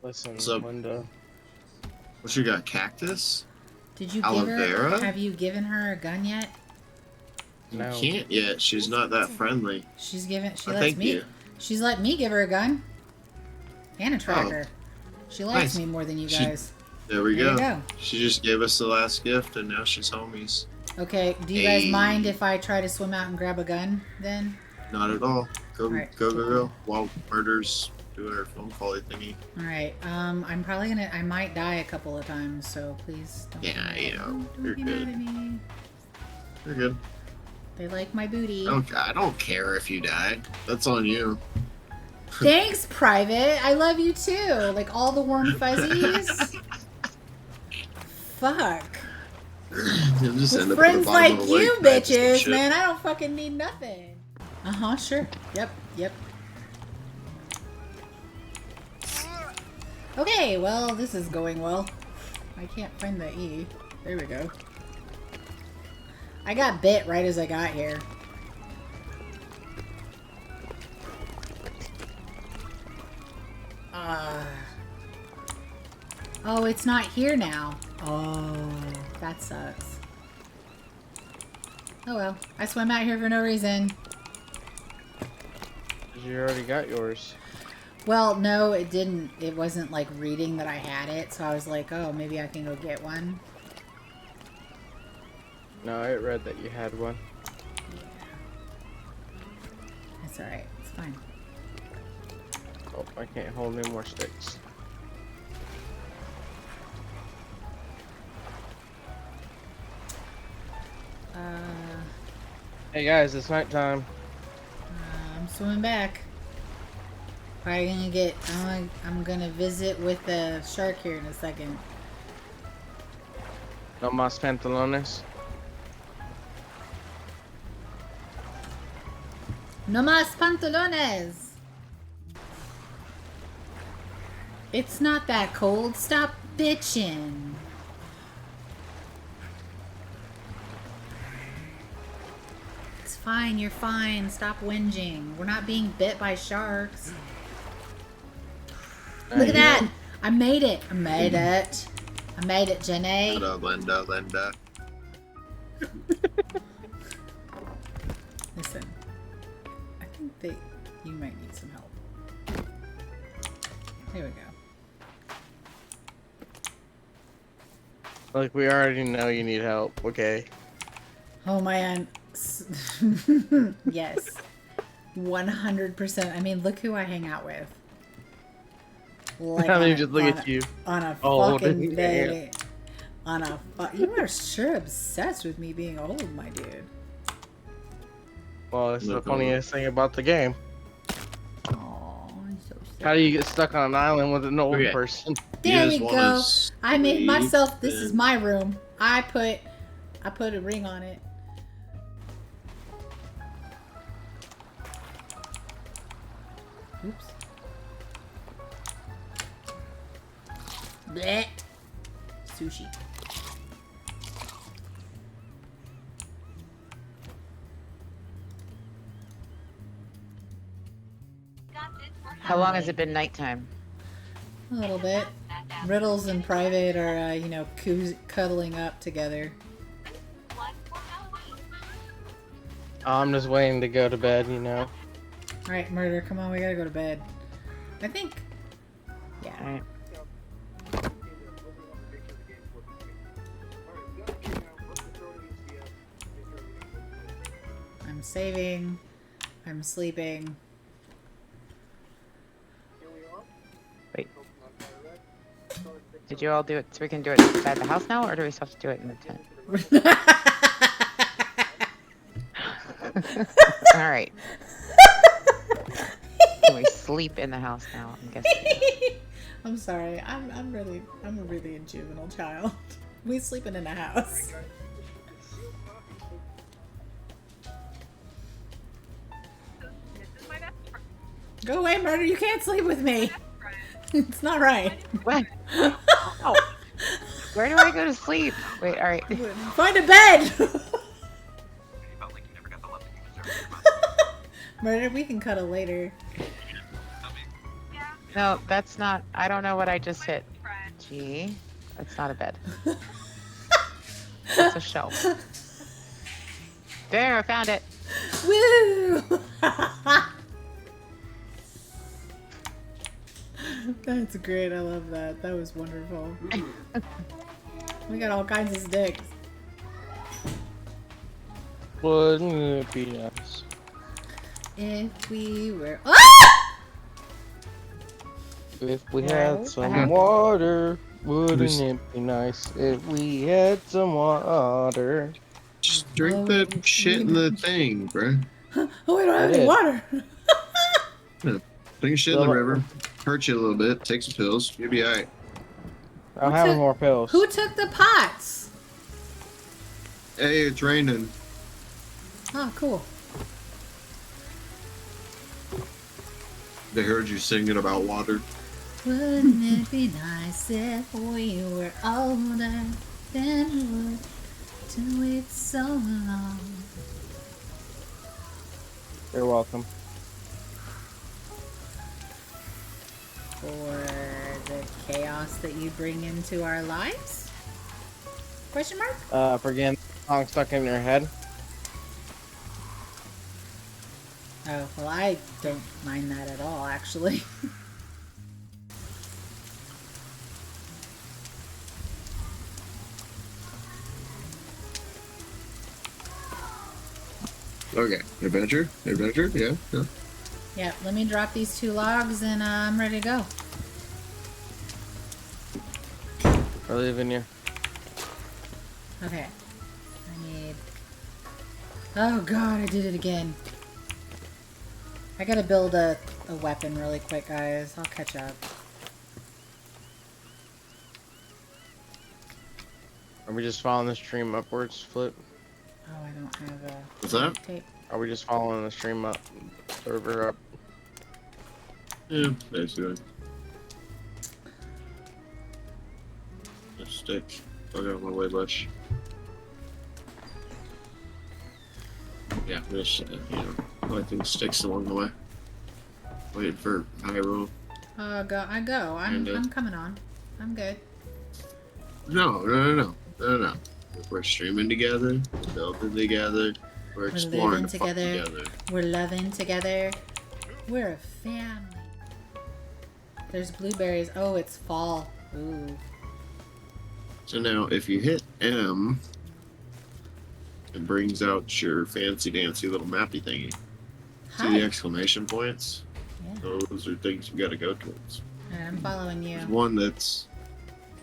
Listen, What's up? Linda. What you got? Cactus? Did you Aloe give her? vera? Have you given her a gun yet? No. You can't yet. She's not that friendly. She's given. She Oh, lets thank me. you. She's let me give her a gun. And a tracker. Oh, She likes nice. me more than you She- guys. There we There go. you go. She just gave us the last gift, and now she's homies. Okay. Do you guys Hey. mind if I try to swim out and grab a gun then? Not at all. Go, Alright. go. While Murder's doing her phone call thingy. All right. I'm probably gonna. I might die a couple of times, so please don't. Yeah, be you know, don't you're be good. mad at me. You're good. They like my booty. I don't care if you die. That's on you. Thanks, Private. I love you too. Like all the warm fuzzies. Fuck. You'll just end With up at the friends bottom like of the you, lake, practicing bitches, shit. man. I don't fucking need nothing. Sure. Yep. Okay, well, this is going well. I can't find the E. There we go. I got bit right as I got here. Oh, it's not here now. Oh, that sucks. Oh well, I swam out here for no reason. You already got yours. Well, no, it didn't. It wasn't like reading that I had it, so I was like, oh, maybe I can go get one. No, it read that you had one. Yeah. That's alright. It's fine. Oh, I can't hold any more sticks. Hey guys, it's nighttime. I'm swimming back. Probably gonna get. I'm gonna visit with the shark here in a second. No más pantalones. No más pantalones. It's not that cold. Stop bitching. It's fine. You're fine. Stop whinging. We're not being bit by sharks. Look at that. I made it. I made it. I made it, Janae. Linda. Listen. I think that you might need some help. Here we go. Like, we already know you need help, okay? Oh man. Yes. 100%. I mean, look who I hang out with. Like I mean, just look at you. On a Old. fucking day. On a you are sure obsessed with me being old, my dude. Well, it's the Look funniest thing about the game. Oh, I'm so sad. How do you get stuck on an island with an old Okay. person? There just we wanna go. I made sleep myself. This is and- my room. I put a ring on it. Oops. Blech. Sushi. How long has it been nighttime? A little bit. Riddles and Private are, you know, cuddling up together. I'm just waiting to go to bed, you know? Alright, Murder, come on, we gotta go to bed. I think. Yeah. Alright. I'm saving. I'm sleeping. Wait. Did you all do it so we can do it inside the house now, or do we still have to do it in the tent? Alright. Can we sleep in the house now? I'm guessing. I'm sorry. I'm a really juvenile child. We sleeping in a house. Go away, Murder. You can't sleep with me. It's not right. What? Oh. Where do I go to sleep? Wait, alright. Find a bed. Murder, we can cuddle later. No, that's not. I don't know what I just hit. Gee, that's not a bed. That's a shelf. There, I found it. Woo! That's great. I love that. That was wonderful. We got all kinds of sticks. Wouldn't it be nice? If we were. Ah! If we Yeah, had some happened? water, wouldn't it be nice if we had some water? Just drink that shit in the thing, bro. Oh, we don't have I any did. water. Drink shit in the river. Hurt you a little bit. Take some pills. You'll be alright. I'm having more pills. Who took the pots? Hey, it's raining. Oh, cool. They heard you singing about water. Wouldn't it be nice if we were older than we would to wait so long? You're welcome. For the chaos that you bring into our lives? Question mark? Forgetting the song stuck in your head. Oh, well, I don't mind that at all, actually. Okay. Adventure? Adventure? Yeah. Yeah. Yeah, let me drop these 2 logs and I'm ready to go. We're leaving you. Okay. I need... Oh god, I did it again. I gotta build a weapon really quick, guys. I'll catch up. Are we just following the stream upwards, Flip? Oh, I don't have a... What's that? tape. Are we just following the stream up? Server up? Yeah, basically. A stick. I'll go my way much. Yeah, this, you know, collecting sticks along the way. Waiting for Hyrule. I go. I'm coming on. I'm good. No. If we're streaming together, building together, we're exploring living the fuck together. together. We're loving together. We're a family. There's blueberries. Oh, it's fall. Ooh. So now, if you hit M, it brings out your fancy dancy little mappy thingy. See the Hi. exclamation points? Yeah. Those are things you gotta go towards. Alright, I'm following you. There's one that's...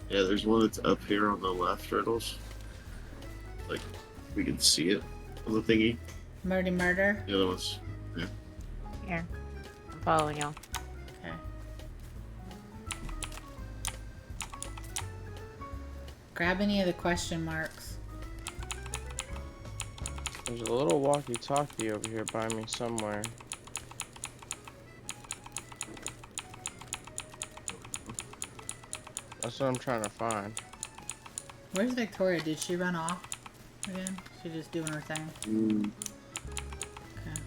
Yeah, there's one that's up here on the left, Riddles. Like, we can see it on the thingy. Murder. The other one's... Here. I'm following y'all. Okay. Grab any of the question marks. There's a little walkie-talkie over here by me somewhere. That's what I'm trying to find. Where's Victoria? Did she run off again? She just doing her thing. Okay.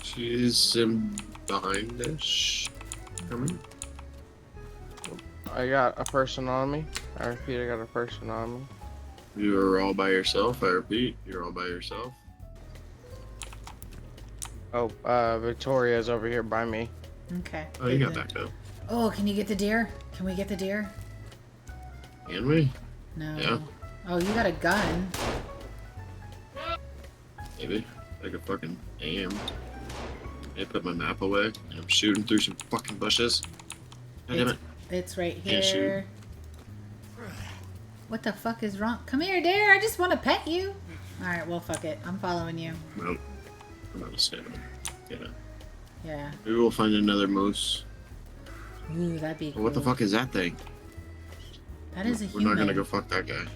She's in behind-ish. Coming. I got a person on me. I repeat, I got a person on me. You are all by yourself, I repeat. You're all by yourself. Oh, Victoria's over here by me. Okay. Oh, you got Good. back up. Oh, can you get the deer? Can we get the deer? Can we? No. Yeah. Oh, you got a gun. Maybe. Like a fucking AM. I put my map away and I'm shooting through some fucking bushes. God damn it. It's right Can't shoot. here. What the fuck is wrong? Come here, dear. I just want to pet you. Alright, well, fuck it. I'm following you. Nope. I'm gonna stay on. Yeah. Yeah. Maybe we'll find another moose. Ooh, that'd be cool. What the fuck is that thing? That is a We're human. not gonna go fuck that guy.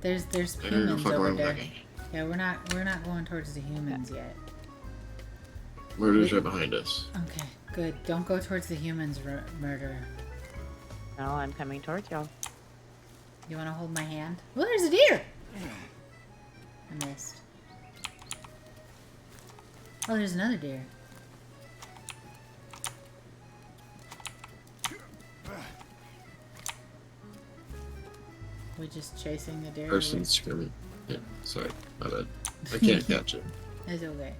There's We're gonna go humans fuck over around with there. that guy. Yeah, we're not going towards the humans yet. Murder's right behind us. Okay, good. Don't go towards the humans, murder. No, I'm coming towards y'all. You want to hold my hand? Oh, there's a deer! I missed. Oh, there's another deer. We're just chasing the deer. Person screaming. Yeah, sorry, my bad. I can't catch it. It's okay.